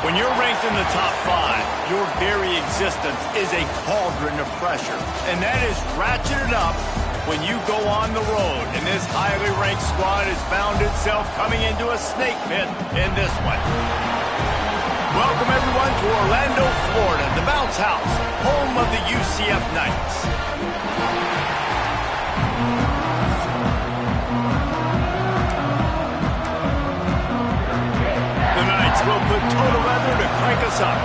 When you're ranked in the top 5, your very existence is a cauldron of pressure. And that is ratcheted up when you go on the road. And this highly ranked squad has found itself coming into a snake pit in this one. Welcome, everyone, to Orlando, Florida, the Bounce House, home of the UCF Knights. The Knights will put total leather to crank us up.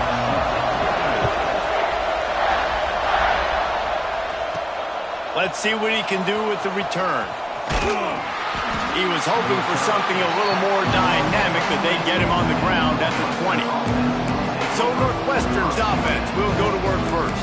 Let's see what he can do with the return. He was hoping for something a little more dynamic, but they get him on the ground at the 20. So Northwestern's offense will go to work first.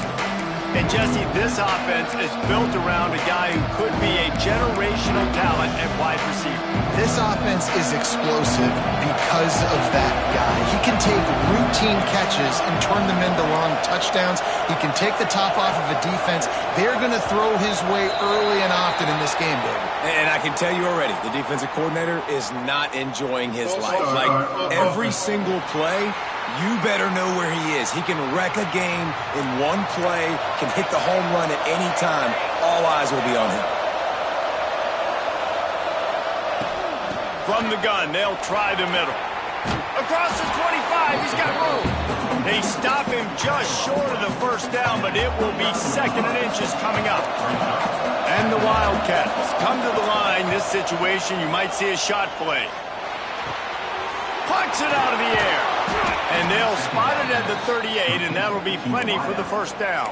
And Jesse, this offense is built around a guy who could be a generational talent at wide receiver. This offense is explosive because of that guy. He can take routine catches and turn them into long touchdowns. He can take the top off of a defense. They're going to throw his way early and often in this game, David. And I can tell you already, the defensive coordinator is not enjoying his life. Like, every single play, you better know where he is. He can wreck a game in one play, can hit the home run at any time. All eyes will be on him. From the gun, they'll try the middle. Across the 25, he's got room. They stop him just short of the first down, but it will be second and inches coming up. And the Wildcats come to the line. This situation, you might see a shot play. Pucks it out of the air. And they'll spot it at the 38, and that'll be plenty for the first down.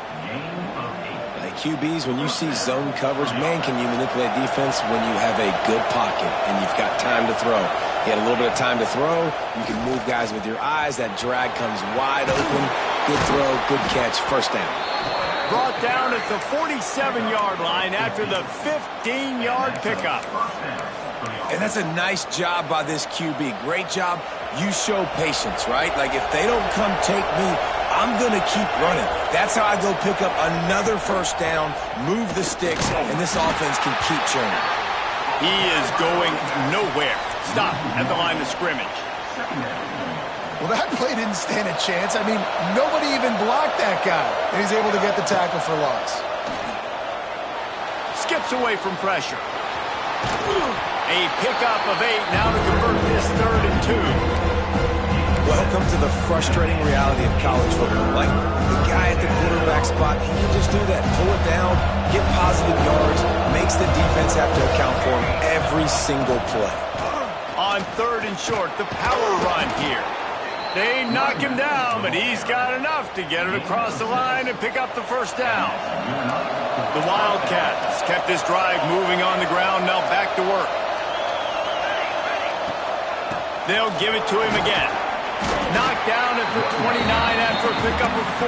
Like QBs, when you see zone coverage, man, can you manipulate defense when you have a good pocket and you've got time to throw. You had a little bit of time to throw. You can move guys with your eyes. That drag comes wide open. Good throw, good catch, first down. Brought down at the 47-yard line after the 15-yard pickup. And that's a nice job by this QB. Great job. You show patience, right? Like, if they don't come take me, I'm going to keep running. That's how I go pick up another first down, move the sticks, and this offense can keep churning. He is going nowhere. Stop at the line of scrimmage. Well, that play didn't stand a chance. I mean, nobody even blocked that guy. And he's able to get the tackle for loss. Skips away from pressure. A pickup of 8 now to convert this 3rd and 2. Welcome to the frustrating reality of college football. Like, the guy at the quarterback spot, he can just do that. Pull it down, get positive yards, makes the defense have to account for him every single play. On 3rd and short, the power run here. They knock him down, but he's got enough to get it across the line and pick up the first down. The Wildcats kept this drive moving on the ground, now back to work. They'll give it to him again. Knocked down at the 29 after a pickup of 4.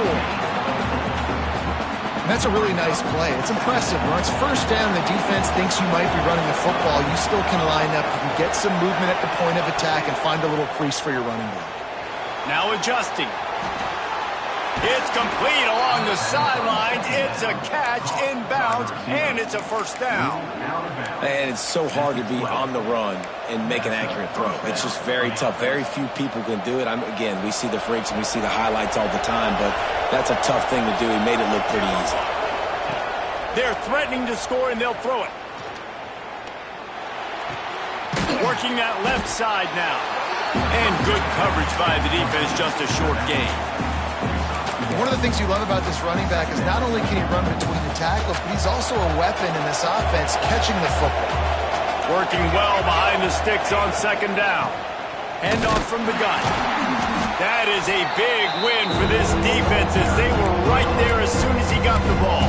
That's a really nice play. It's impressive. When it's first down, the defense thinks you might be running the football. You still can line up. You can get some movement at the point of attack and find a little crease for your running back. Now adjusting. It's complete along the sidelines. It's a catch inbounds, and it's a first down. And it's so hard to be on the run and make an accurate throw. It's just very tough. Very few people can do it. Again, we see the freaks and we see the highlights all the time, but that's a tough thing to do. He made it look pretty easy. They're threatening to score, and they'll throw it. Working that left side now. And good coverage by the defense, just a short gain. One of the things you love about this running back is not only can he run between the tackles, but he's also a weapon in this offense, catching the football. Working well behind the sticks on 2nd down. Handoff from the gun. That is a big win for this defense as they were right there as soon as he got the ball.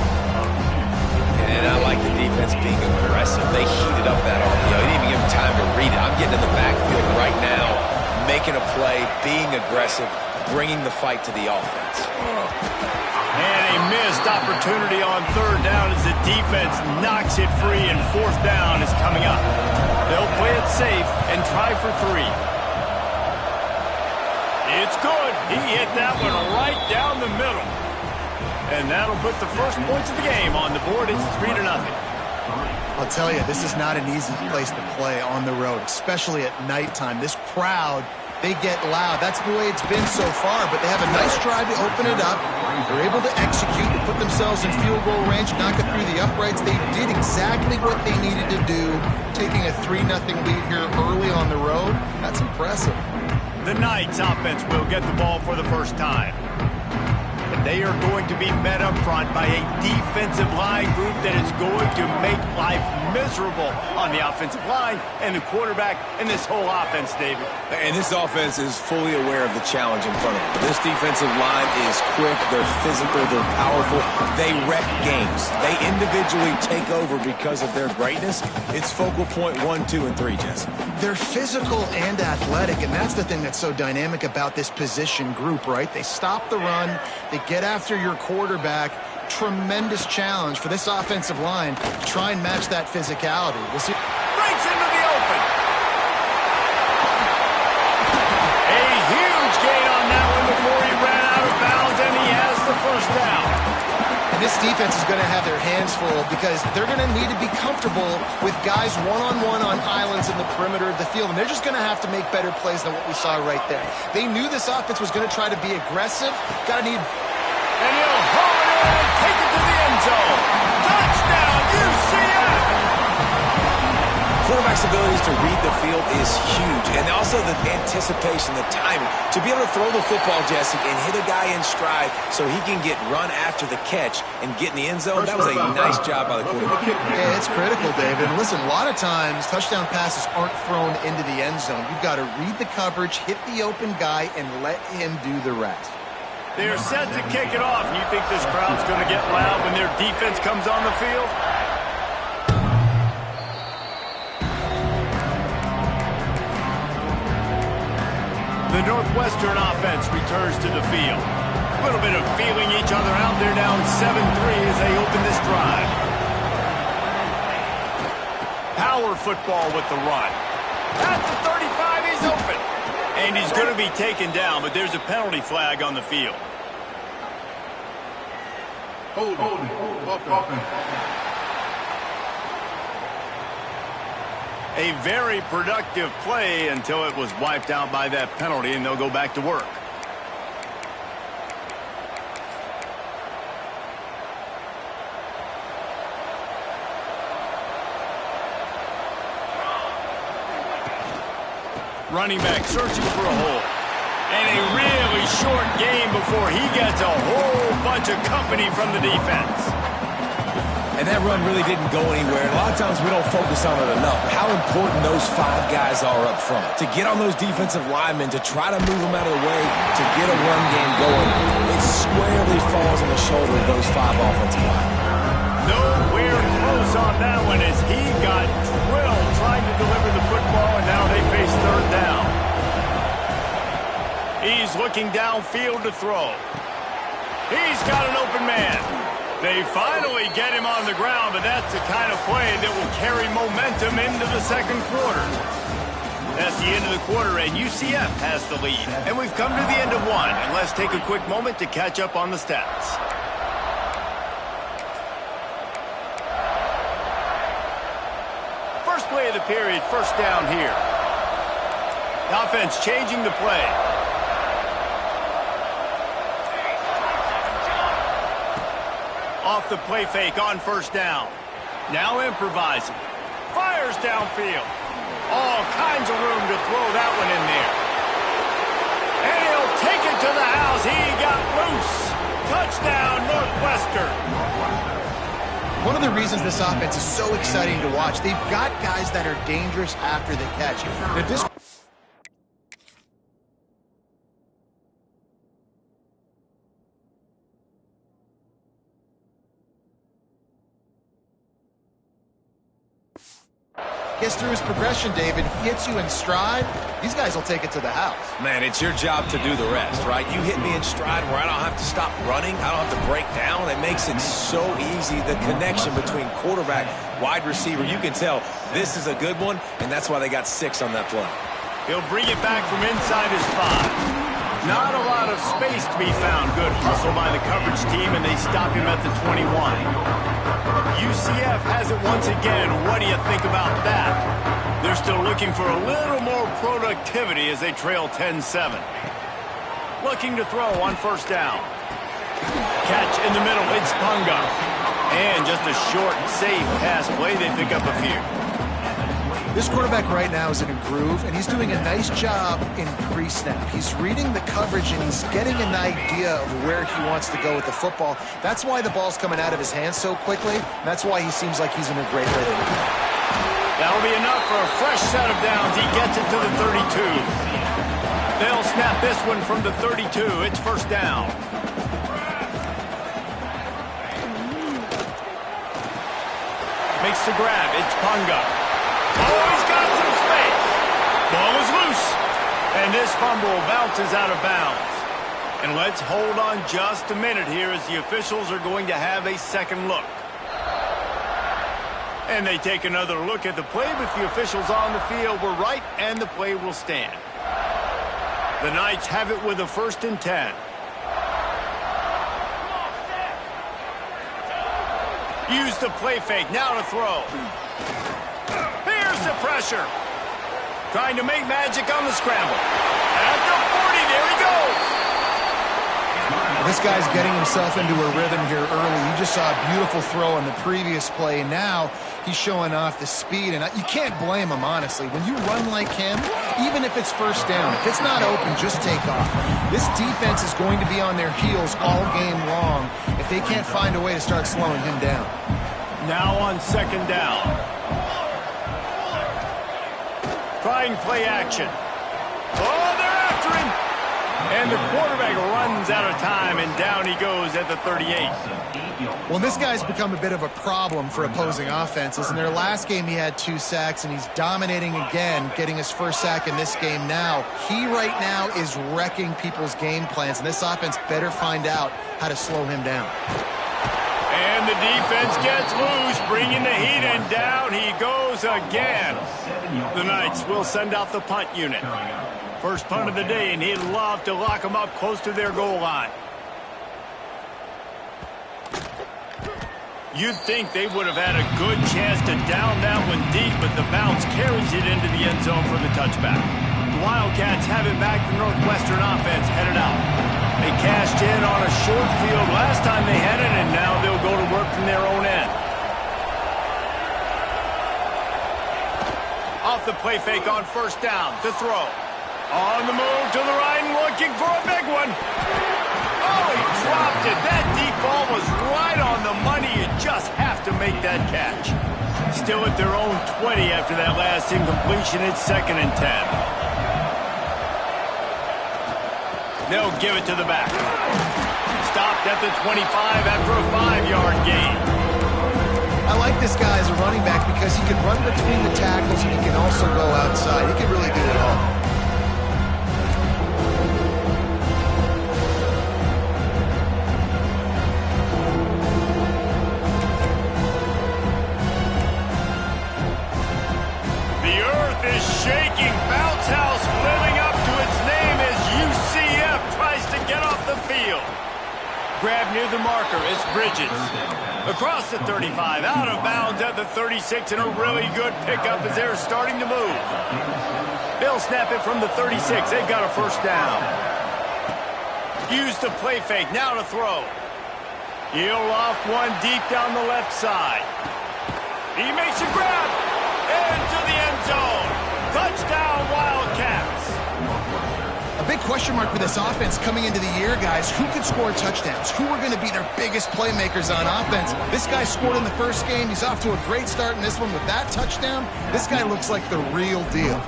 And I like the defense being aggressive. They heated up that RPO. He didn't even give him time to read it. I'm getting in the backfield right now, making a play, being aggressive, bringing the fight to the offense. And a missed opportunity on 3rd down as the defense knocks it free, and 4th down is coming up. They'll play it safe and try for 3. It's good. He hit that one right down the middle. And that'll put the first points of the game on the board. It's 3-0. I'll tell you, this is not an easy place to play on the road, especially at nighttime. This crowd they get loud. That's the way it's been so far, but they have a nice drive to open it up. They're able to execute, to put themselves in field goal range, knock it through the uprights. They did exactly what they needed to do, taking a 3-0 lead here early on the road. That's impressive. The Knights offense will get the ball for the first time. And they are going to be met up front by a defensive line group that is going to make life miserable on the offensive line and the quarterback and this whole offense, David. And this offense is fully aware of the challenge in front of them. This defensive line is quick, they're physical, they're powerful, they wreck games. They individually take over because of their greatness. It's focal point 1, 2, and 3, Jesse. They're physical and athletic, and that's the thing that's so dynamic about this position group, right? They stop the run, they get after your quarterback. Tremendous challenge for this offensive line to try and match that physicality. We'll see. Breaks into the open. A huge gain on that one before he ran out of bounds, and he has the first down. And this defense is going to have their hands full because they're going to need to be comfortable with guys one-on-one on islands in the perimeter of the field, and they're just going to have to make better plays than what we saw right there. They knew this offense was going to try to be aggressive. Got to need... And he'll hold it and take it to the end zone. Touchdown, UCF! Quarterback's abilities to read the field is huge, and also the anticipation, the timing. To be able to throw the football, Jesse, and hit a guy in stride so he can get run after the catch and get in the end zone, that was a nice job by the quarterback. Yeah, it's critical, David. And listen, a lot of times touchdown passes aren't thrown into the end zone. You've got to read the coverage, hit the open guy, and let him do the rest. They're set to kick it off. You think this crowd's going to get loud when their defense comes on the field? The Northwestern offense returns to the field. A little bit of feeling each other out. They're down 7-3 as they open this drive. Power football with the run. At the 35, he's open. And he's going to be taken down, but there's a penalty flag on the field. Hold. A very productive play until it was wiped out by that penalty, and they'll go back to work. Running back searching for a hole. And a really short game before he gets a whole bunch of company from the defense. And that run really didn't go anywhere. And a lot of times we don't focus on it enough. How important those 5 guys are up front. To get on those defensive linemen, to try to move them out of the way, to get a run game going. It squarely falls on the shoulder of those 5 offensive linemen. Nowhere close on that one as he got drilled trying to deliver the football, and now they face third down. He's looking downfield to throw. He's got an open man. They finally get him on the ground, but that's the kind of play that will carry momentum into the second quarter. That's the end of the quarter, and UCF has the lead. And we've come to the end of one, and let's take a quick moment to catch up on the stats. First play of the period, first down here. The offense changing the play. Off the play fake on first down. Now improvising. Fires downfield. All kinds of room to throw that one in there. And he'll take it to the house. He got loose. Touchdown, Northwestern. One of the reasons this offense is so exciting to watch, they've got guys that are dangerous after the catch. Gets through his progression, David. If he hits you in stride, these guys will take it to the house. Man, it's your job to do the rest, right? You hit me in stride where I don't have to stop running. I don't have to break down. It makes it so easy. The connection between quarterback, wide receiver, you can tell this is a good one, and that's why they got 6 on that play. He'll bring it back from inside his 5. Not a lot of space to be found. Good hustle by the coverage team, and they stop him at the 21. UCF has it once again. What do you think about that? They're still looking for a little more productivity as they trail 10-7. Looking to throw on first down. Catch in the middle, it's Punga. And just a short, safe pass play, they pick up a few. This quarterback right now is in a groove, and he's doing a nice job in pre-snap. He's reading the coverage, and he's getting an idea of where he wants to go with the football. That's why the ball's coming out of his hands so quickly. That's why he seems like he's in a great rhythm. That'll be enough for a fresh set of downs. He gets it to the 32. They'll snap this one from the 32. It's first down. Makes the grab. It's Punga. Oh, he's got some space. Ball is loose. And this fumble bounces out of bounds. And let's hold on just a minute here as the officials are going to have a second look. And they take another look at the play, but the officials on the field were right, and the play will stand. The Knights have it with a 1st and 10. Use the play fake, now to throw. Here's the pressure. Trying to make magic on the scramble. At the 40, there he goes. This guy's getting himself into a rhythm here early. You just saw a beautiful throw on the previous play, and now he's showing off the speed, and you can't blame him, honestly. When you run like him, even if it's first down, if it's not open, just take off. This defense is going to be on their heels all game long if they can't find a way to start slowing him down. Now on second down. Trying play action. Oh, they're after him. And the quarterback runs out of time, and down he goes at the 38. Well, this guy's become a bit of a problem for opposing offenses. In their last game, he had 2 sacks, and he's dominating again, getting his first sack in this game now. He right now is wrecking people's game plans, and this offense better find out how to slow him down. And the defense gets loose, bringing the heat, and down he goes again. The Knights will send out the punt unit. First punt of the day, and he'd love to lock them up close to their goal line. You'd think they would have had a good chance to down that one deep, but the bounce carries it into the end zone for the touchback. The Wildcats have it back. The Northwestern offense headed out. They cashed in on a short field last time they had it, and now they'll go to work from their own end. Off the play fake on first down to throw. On the move to the right and looking for a big one. Oh, he dropped it. That deep ball was right on the money. You just have to make that catch. Still at their own 20 after that last incompletion. It's 2nd and 10. They'll give it to the back. Stopped at the 25 after a 5-yard gain. I like this guy as a running back because he can run between the tackles and he can also go outside. He can really do it all. Shaking, bounce house living up to its name as UCF tries to get off the field. Grab near the marker, it's Bridges. Across the 35, out of bounds at the 36, and a really good pickup as they're starting to move. They'll snap it from the 36, they've got a first down. Use the play fake, now to throw. He'll loft one deep down the left side. He makes a grab, into the end zone. Touchdown, Wildcats. A big question mark for this offense coming into the year, guys. Who could score touchdowns? Who are going to be their biggest playmakers on offense? This guy scored in the first game. He's off to a great start in this one with that touchdown. This guy looks like the real deal.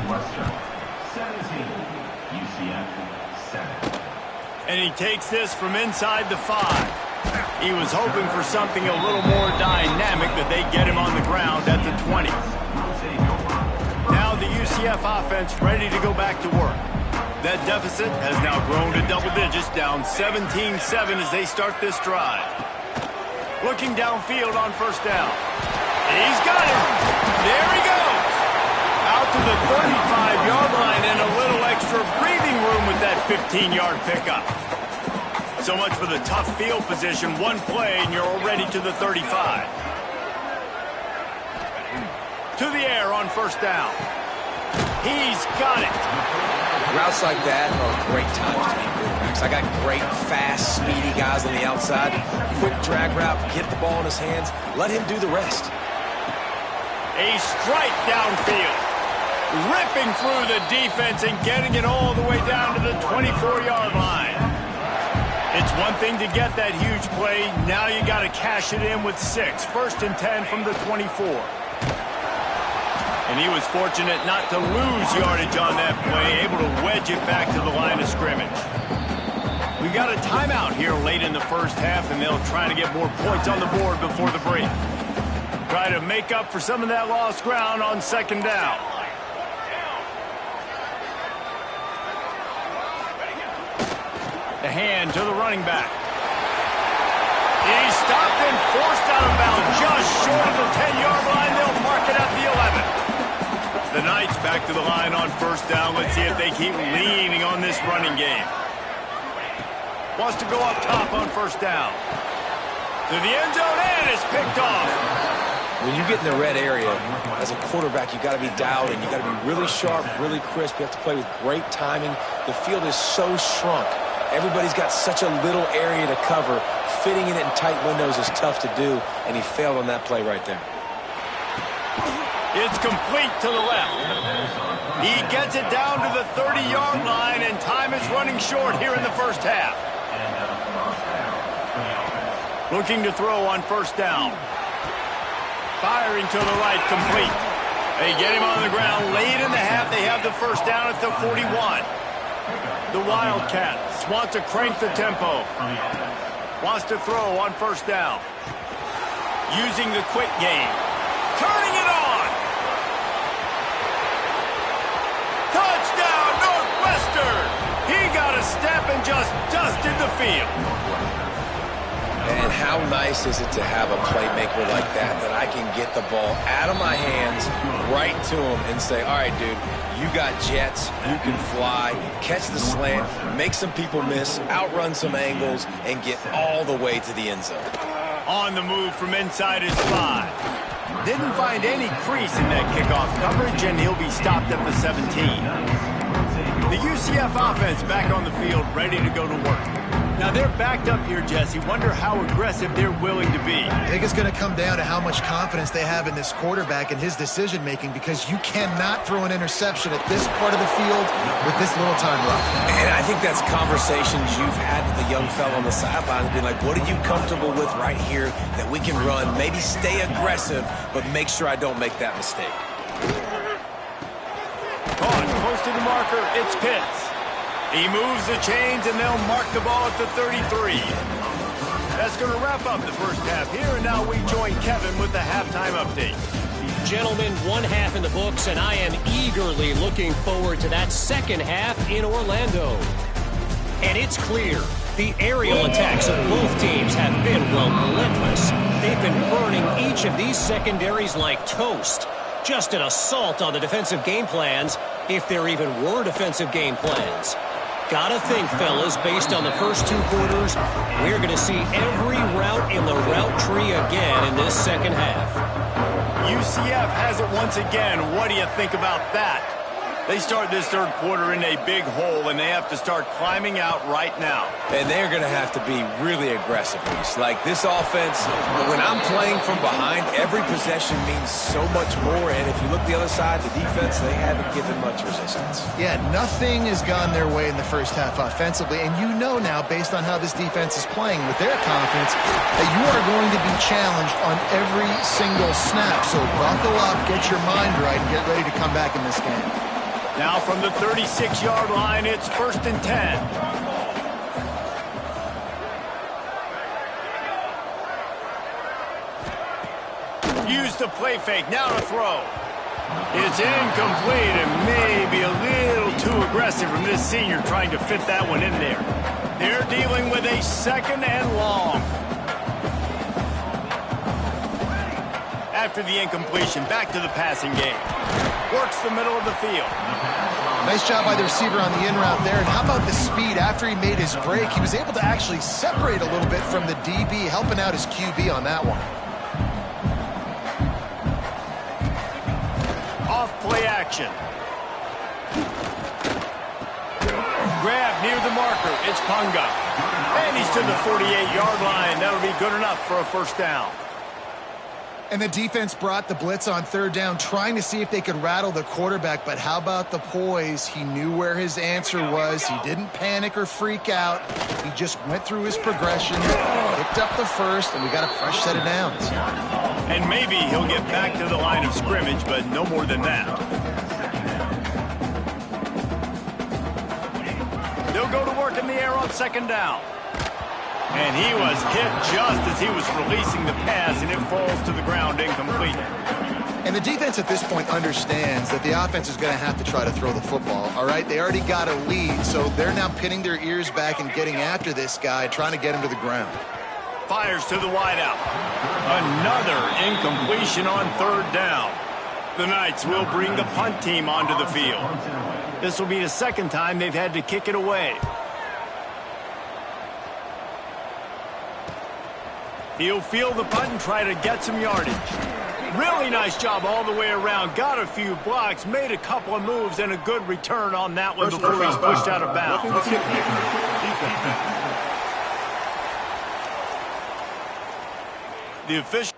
And he takes this from inside the 5. He was hoping for something a little more dynamic, but they get him on the ground at the 20. Now the UCF offense ready to go back to work. That deficit has now grown to double digits, down 17-7 as they start this drive. Looking downfield on first down. He's got it. There he goes. Out to the 35-yard line and a little extra breathing room with that 15-yard pickup. So much for the tough field position. One play and you're already to the 35. To the air on first down. He's got it. Routes like that are great times to be quarterbacks. I got great, fast, speedy guys on the outside. Quick drag route, get the ball in his hands, let him do the rest. A strike downfield. Ripping through the defense and getting it all the way down to the 24-yard line. It's one thing to get that huge play. Now you got to cash it in with 6. 1st and 10 from the 24. And he was fortunate not to lose yardage on that play, able to wedge it back to the line of scrimmage. We got a timeout here late in the first half, and they'll try to get more points on the board before the break. Try to make up for some of that lost ground on 2nd down. The hand to the running back. He's stopped and forced out of bounds just short of the 10-yard line. They'll mark it at the 11. The Knights back to the line on 1st down. Let's see if they keep leaning on this running game. Wants to go up top on 1st down. To the end zone, and it's picked off. When you get in the red area, as a quarterback, you got to be dialed in. You got to be really sharp, really crisp. You have to play with great timing. The field is so shrunk. Everybody's got such a little area to cover. Fitting in it in tight windows is tough to do, and he failed on that play right there. It's complete to the left. He gets it down to the 30-yard line, and time is running short here in the first half. Looking to throw on 1st down. Firing to the right, complete. They get him on the ground. Late in the half, they have the 1st down at the 41. The Wildcats want to crank the tempo. Wants to throw on 1st down. Using the quick game. Turning it on. Touchdown, Northwestern. He got a step and just dusted the field. And how nice is it to have a playmaker like that I can get the ball out of my hands right to him and say, all right, dude, you got jets, you can fly, catch the slant, make some people miss, outrun some angles, and get all the way to the end zone. On the move from inside his 5. Didn't find any crease in that kickoff coverage, and he'll be stopped at the 17. The UCF offense back on the field, ready to go to work. Now they're backed up here, Jesse. Wonder how aggressive they're willing to be. I think it's going to come down to how much confidence they have in this quarterback and his decision-making, because you cannot throw an interception at this part of the field with this little time left. And I think that's conversations you've had with the young fellow on the sidelines, being like, what are you comfortable with right here that we can run? Maybe stay aggressive, but make sure I don't make that mistake. Caught, close to the marker, it's Pitts. He moves the chains, and they'll mark the ball at the 33. That's going to wrap up the first half here, and now we join Kevin with the halftime update. Gentlemen, 1 half in the books, and I am eagerly looking forward to that 2nd half in Orlando. And it's clear, the aerial attacks of both teams have been relentless. They've been burning each of these secondaries like toast. Just an assault on the defensive game plans, if there even were defensive game plans. Gotta think, fellas, based on the first 2 quarters, we're going to see every route in the route tree again in this 2nd half. UCF has it once again. What do you think about that? They start this 3rd quarter in a big hole, and they have to start climbing out right now. And they're going to have to be really aggressive. Like this offense, when I'm playing from behind, every possession means so much more. And if you look the other side, the defense, they haven't given much resistance. Yeah, nothing has gone their way in the first half offensively. And you know now, based on how this defense is playing with their confidence, that you are going to be challenged on every single snap. So buckle up, get your mind right, and get ready to come back in this game. Now from the 36-yard line, it's 1st and 10. Use the play fake, now to throw. It's incomplete and maybe a little too aggressive from this senior trying to fit that one in there. They're dealing with a 2nd and long. After the incompletion, back to the passing game. Works the middle of the field. Nice job by the receiver on the in route there. And how about the speed after he made his break? He was able to actually separate a little bit from the DB, helping out his QB on that one. Off play action. Grab near the marker. It's Punga. And he's to the 48-yard line. That'll be good enough for a first down. And the defense brought the blitz on third down, trying to see if they could rattle the quarterback. But how about the poise? He knew where his answer was. He didn't panic or freak out. He just went through his progression, picked up the first, and we got a fresh set of downs. And maybe he'll get back to the line of scrimmage, but no more than that. They'll go to work in the air on second down. And he was hit just as he was releasing the pass, and it falls to the ground incomplete. And the defense at this point understands that the offense is going to have to try to throw the football, all right? They already got a lead, so they're now pinning their ears back and getting after this guy, trying to get him to the ground. Fires to the wideout. Another incompletion on third down. The Knights will bring the punt team onto the field. This will be the second time they've had to kick it away. He'll field the punt and try to get some yardage. Really nice job all the way around. Got a few blocks, made a couple of moves, and a good return on that one before he's pushed out of bounds. The official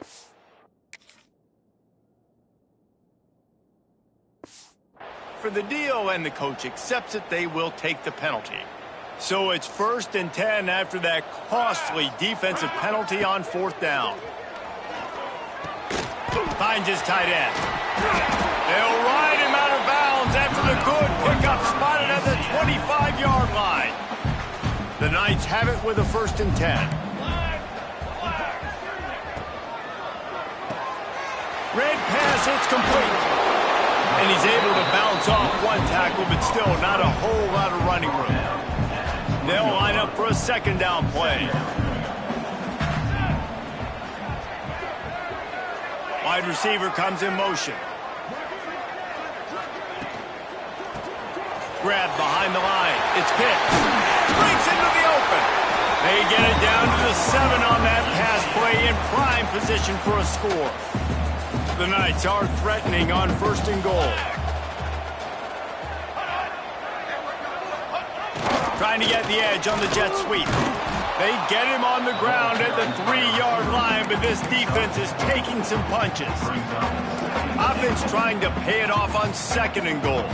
for the deal, and the coach accepts it. They will take the penalty. So it's 1st and 10 after that costly defensive penalty on fourth down. Finds his tight end. They'll ride him out of bounds after the good pickup spotted at the 25-yard line. The Knights have it with a 1st and 10. Red pass, it's complete. And he's able to bounce off one tackle, but still not a whole lot of running room. They'll line up for a second down play. Wide receiver comes in motion. Grab behind the line. It's picked. Breaks into the open. They get it down to the 7 on that pass play, in prime position for a score. The Knights are threatening on 1st and goal. Trying to get the edge on the jet sweep. They get him on the ground at the 3-yard line, but this defense is taking some punches. Offense trying to pay it off on 2nd and goal.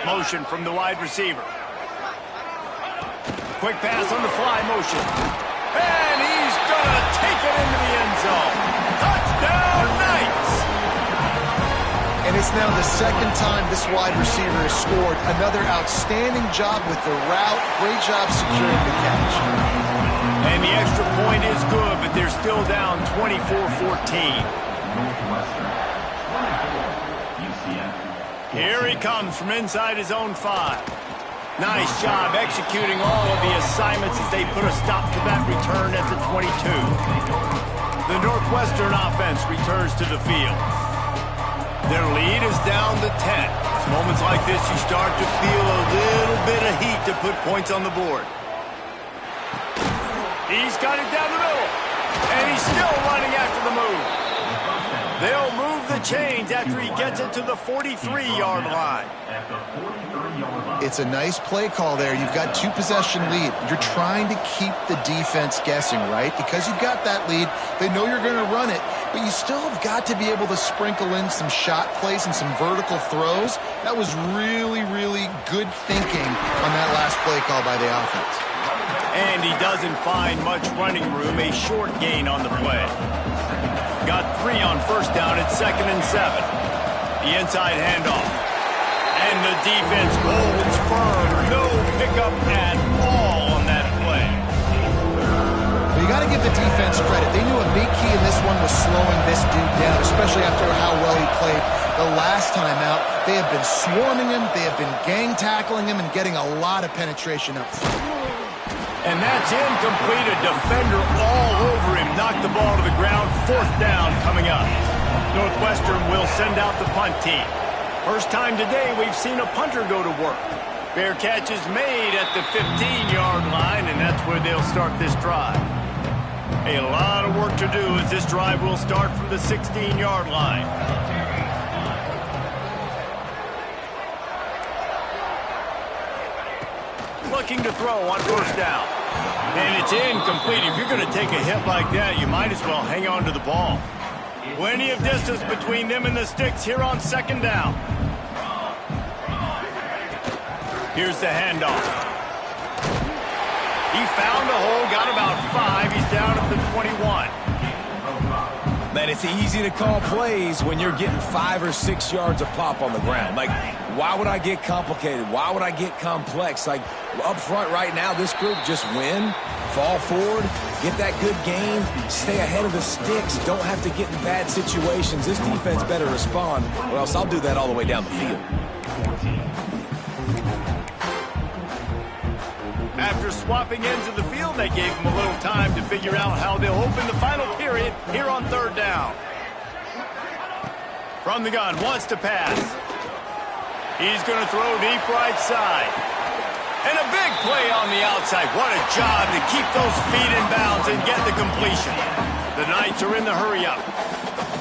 Motion from the wide receiver. Quick pass on the fly motion. And he's gonna take it into the end zone. Touchdown, Knights! And it's now the second time this wide receiver has scored. Another outstanding job with the route. Great job securing the catch. And the extra point is good, but they're still down 24-14. Here he comes from inside his own 5. Nice job executing all of the assignments as they put a stop to that return at the 22. The Northwestern offense returns to the field. Their lead is down to 10. It's moments like this you start to feel a little bit of heat to put points on the board. He's got it down the middle, and he's still running after the move. They'll move the chains after he gets it to the 43-yard line. It's a nice play call there. You've got 2-possession lead. You're trying to keep the defense guessing, right? Because you've got that lead, they know you're going to run it, but you still have got to be able to sprinkle in some shot plays and some vertical throws. That was really, really good thinking on that last play call by the offense. And he doesn't find much running room, a short gain on the play. Got 3 on first down at 2nd and 7. The inside handoff. And the defense holds firm. No pickup at all on that play. Well, you got to give the defense credit. They knew a big key in this one was slowing this dude down, especially after how well he played the last time out. They have been swarming him. They have been gang tackling him and getting a lot of penetration up front. And that's incomplete. A defender all over him. Knocked the ball to the ground. 4th down coming up. Northwestern will send out the punt team. First time today we've seen a punter go to work. Fair catch is made at the 15-yard line, and that's where they'll start this drive. A lot of work to do as this drive will start from the 16-yard line. looking to throw on first down. And it's incomplete. If you're going to take a hit like that, you might as well hang on to the ball. Plenty of distance between them and the sticks here on second down. Here's the handoff. He found a hole, got about 5. He's down at the 21. Man, it's easy to call plays when you're getting 5 or 6 yards of pop on the ground. Like, why would I get complicated? Why would I get complex? Like, up front right now, this group just win, fall forward, get that good gain, stay ahead of the sticks, don't have to get in bad situations. This defense better respond, or else I'll do that all the way down the field. After swapping ends of the field, they gave him a little time to figure out how they'll open the final period here on third down. From the gun, wants to pass. He's going to throw deep right side. And a big play on the outside. What a job to keep those feet in bounds and get the completion. The Knights are in the hurry-up.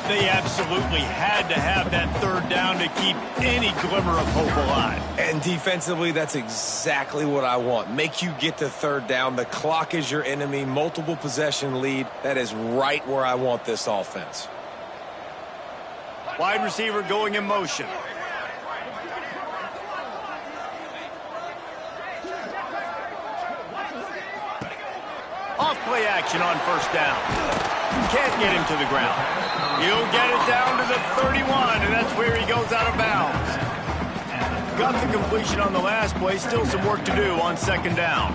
They absolutely had to have that third down to keep any glimmer of hope alive. And defensively, that's exactly what I want. Make you get to third down. The clock is your enemy. Multiple possession lead. That is right where I want this offense. Wide receiver going in motion. Off play action on first down. Can't get him to the ground. He'll get it down to the 31, and that's where he goes out of bounds. Got the completion on the last play. Still some work to do on second down.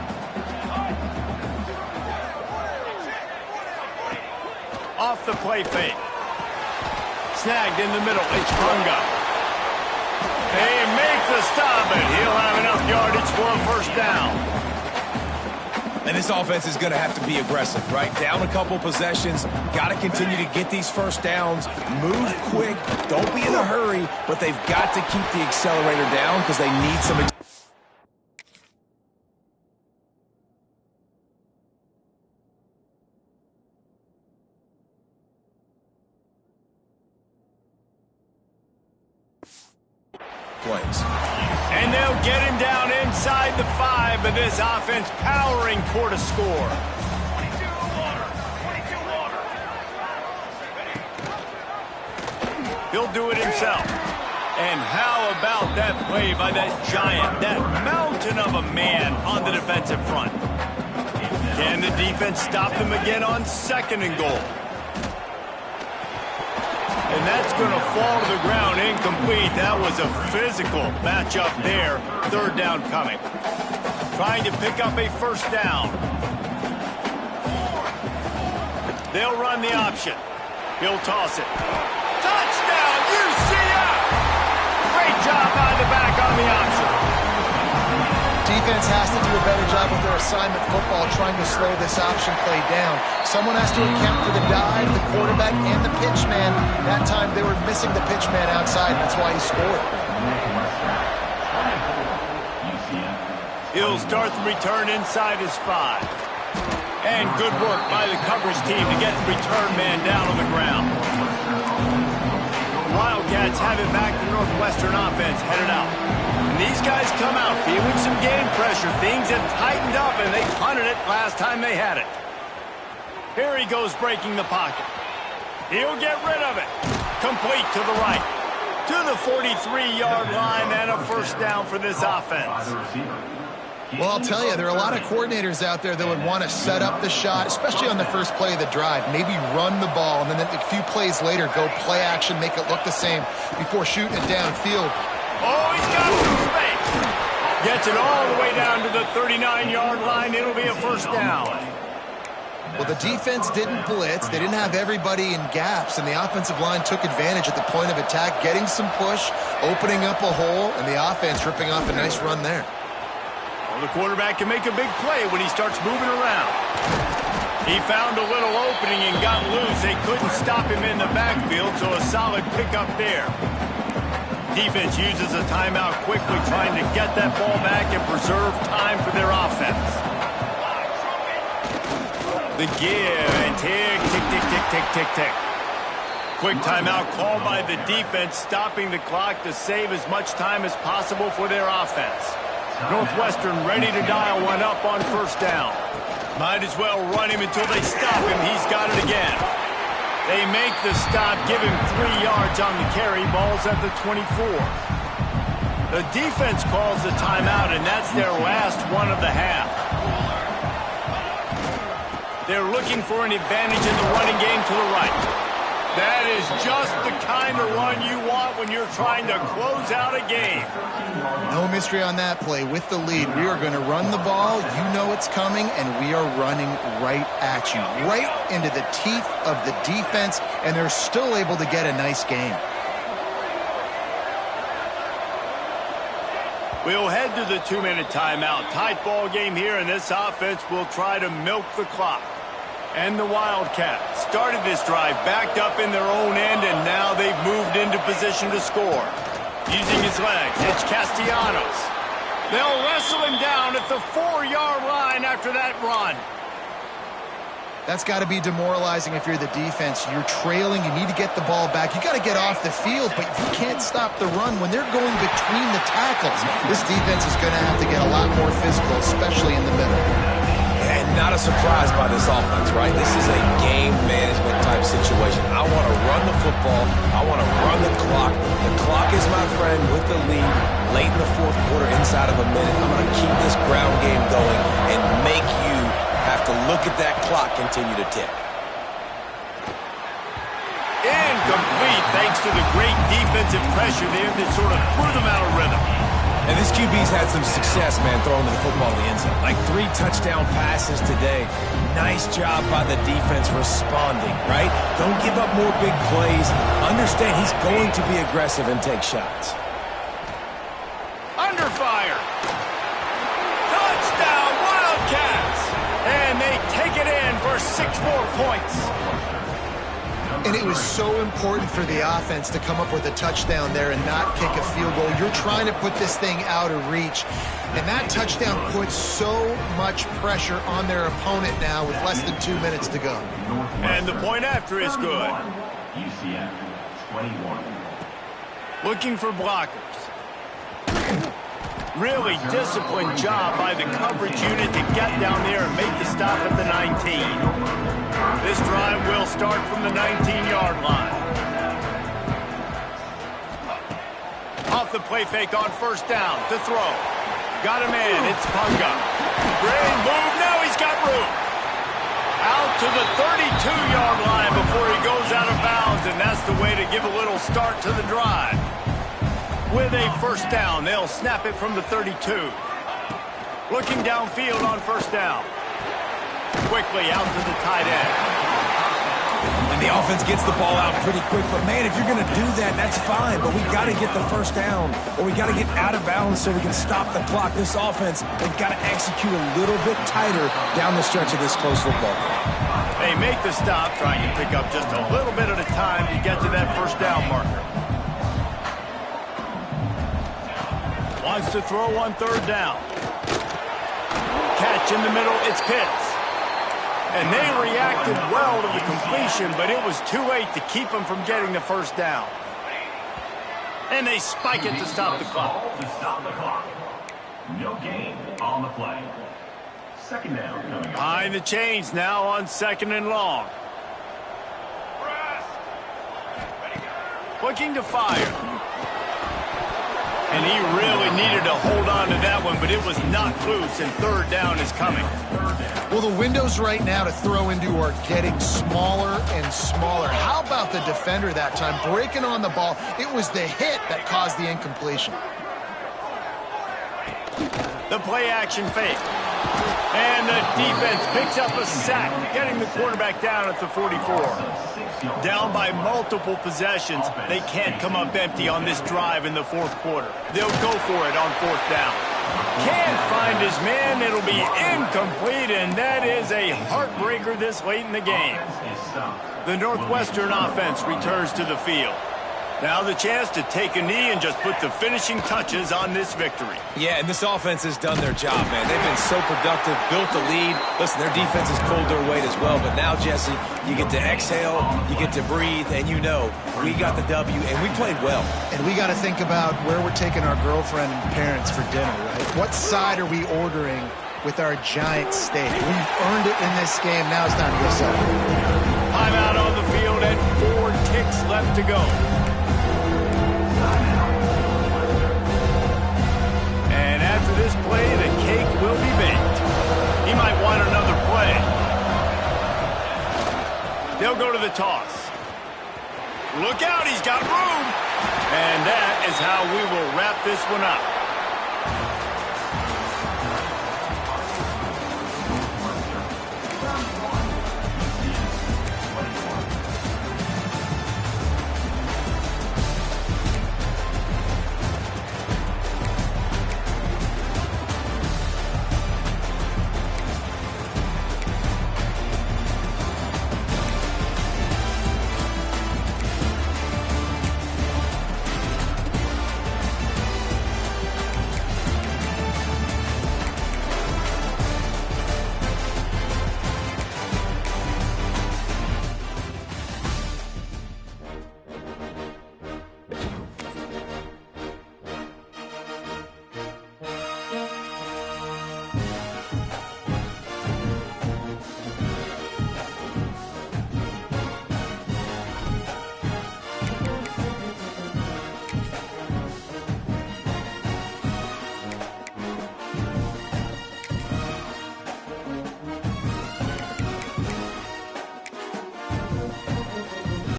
Off the play fake. Snagged in the middle. It's Hunga. They make the stop, and he'll have enough yardage for a first down. And this offense is going to have to be aggressive, right? Down a couple possessions. Got to continue to get these first downs. Move quick. Don't be in a hurry, but they've got to keep the accelerator down because they need some... plays. And they'll get him down inside the 5, but this offense powering toward a score. He'll do it himself. And how about that play by that giant, that mountain of a man on the defensive front? Can the defense stop them again on second and goal? And that's going to fall to the ground incomplete. That was a physical matchup there. Third down coming. Trying to pick up a first down. They'll run the option. He'll toss it. Touchdown, UCF! Great job by the back on the option. Defense has to do a better job with their assignment football, trying to slow this option play down. Someone has to account for the dive, the quarterback, and the pitch man. That time they were missing the pitch man outside, and that's why he scored. He'll start the return inside his 5. And good work by the coverage team to get the return man down on the ground. Wildcats have it back to Northwestern offense headed out. And these guys come out feeling some game pressure. Things have tightened up, and they punted it last time they had it. Here he goes breaking the pocket. He'll get rid of it. Complete to the right. To the 43-yard line and a first down for this offense. Well, I'll tell you, there are a lot of coordinators out there that would want to set up the shot, especially on the first play of the drive. Maybe run the ball, and then a few plays later, go play action, make it look the same before shooting it downfield. Oh, he's got some space. Gets it all the way down to the 39-yard line. It'll be a first down. Well, the defense didn't blitz. They didn't have everybody in gaps, and the offensive line took advantage at the point of attack, getting some push, opening up a hole, and the offense ripping off a nice run there. Well, the quarterback can make a big play when he starts moving around. He found a little opening and got loose. They couldn't stop him in the backfield, so a solid pickup there. Defense uses a timeout quickly, trying to get that ball back and preserve time for their offense. The give and tick, tick, tick, tick, tick, tick, tick. Quick timeout called by the defense, stopping the clock to save as much time as possible for their offense. Northwestern ready to dial one up on first down. Might as well run him until they stop him. He's got it again. They make the stop, give him 3 yards on the carry. Ball's at the 24. The defense calls the timeout, and that's their last one of the half. They're looking for an advantage in the running game to the right. That is just the kind of run you want when you're trying to close out a game. No mystery on that play. With the lead, we are going to run the ball. You know it's coming, and we are running right at you, right into the teeth of the defense, and they're still able to get a nice game. We'll head to the 2-minute timeout. Tight ball game here, and this offense will try to milk the clock. And the Wildcats started this drive backed up in their own end, and now they've moved into position to score. Using his legs, it's Castellanos. They'll wrestle him down at the 4-yard line after that run. That's got to be demoralizing if you're the defense. You're trailing. You need to get the ball back. You got to get off the field, but you can't stop the run when they're going between the tackles. This defense is going to have to get a lot more physical, especially in the middle. And not a surprise by this offense, right? This is a game management type situation. I want to run the football. I want to run the clock. The clock is my friend with the lead. Late in the fourth quarter, inside of a minute, I'm going to keep this ground game going and make you have to look at that clock continue to tick. Incomplete thanks to the great defensive pressure there that sort of threw them out of rhythm. And this QB's had some success, man, throwing the football in the end zone. Like 3 touchdown passes today. Nice job by the defense responding, right? Don't give up more big plays. Understand he's going to be aggressive and take shots. Under fire. Touchdown, Wildcats. And they take it in for 6 more points. And it was so important for the offense to come up with a touchdown there and not kick a field goal. You're trying to put this thing out of reach. And that touchdown puts so much pressure on their opponent now with less than 2 minutes to go. And the point after is good. UCF 21. Looking for blockers. Really disciplined job by the coverage unit to get down there and make the stop at the 19. This drive will start from the 19-yard line. Off the play fake on first down to throw. Got him in. It's Punga. Great move. Now he's got room. Out to the 32-yard line before he goes out of bounds, and that's the way to give a little start to the drive. With a first down, they'll snap it from the 32. Looking downfield on first down. Quickly out to the tight end. And the offense gets the ball out pretty quick. But, man, if you're going to do that, that's fine. But we got to get the first down, or we got to get out of bounds so we can stop the clock. This offense, they've got to execute a little bit tighter down the stretch of this close football game. They make the stop, trying to pick up just a little bit at a time to get to that first down marker. Wants to throw on third down. Catch in the middle, it's Pitts. And they reacted well to the completion, but it was too late to keep them from getting the first down. And they spike it to stop the clock. No gain on the play. Second down coming up. Behind the chains now on second and long. Looking to fire. And he really needed to hold on to that one, but it was not loose, and third down is coming. Well, the windows right now to throw into are getting smaller and smaller. How about the defender that time breaking on the ball? It was the hit that caused the incompletion. The play action fake. And the defense picks up a sack, getting the quarterback down at the 44. Down by multiple possessions, they can't come up empty on this drive in the fourth quarter. They'll go for it on fourth down. Can't find his man. It'll be incomplete, and that is a heartbreaker this late in the game. The Northwestern offense returns to the field. Now the chance to take a knee and just put the finishing touches on this victory. Yeah, and this offense has done their job, man. They've been so productive, built the lead. Listen, their defense has pulled their weight as well. But now, Jesse, you get to exhale, you get to breathe, and you know we got the W, and we played well. And we got to think about where we're taking our girlfriend and parents for dinner, right? What side are we ordering with our giant steak? We've earned it in this game. Now it's time to go celebrate. Timeout on the field and 4 ticks left to go. And after this play, the cake will be baked. He might want another play. They'll go to the toss. Look out, he's got room. And that is how we will wrap this one up.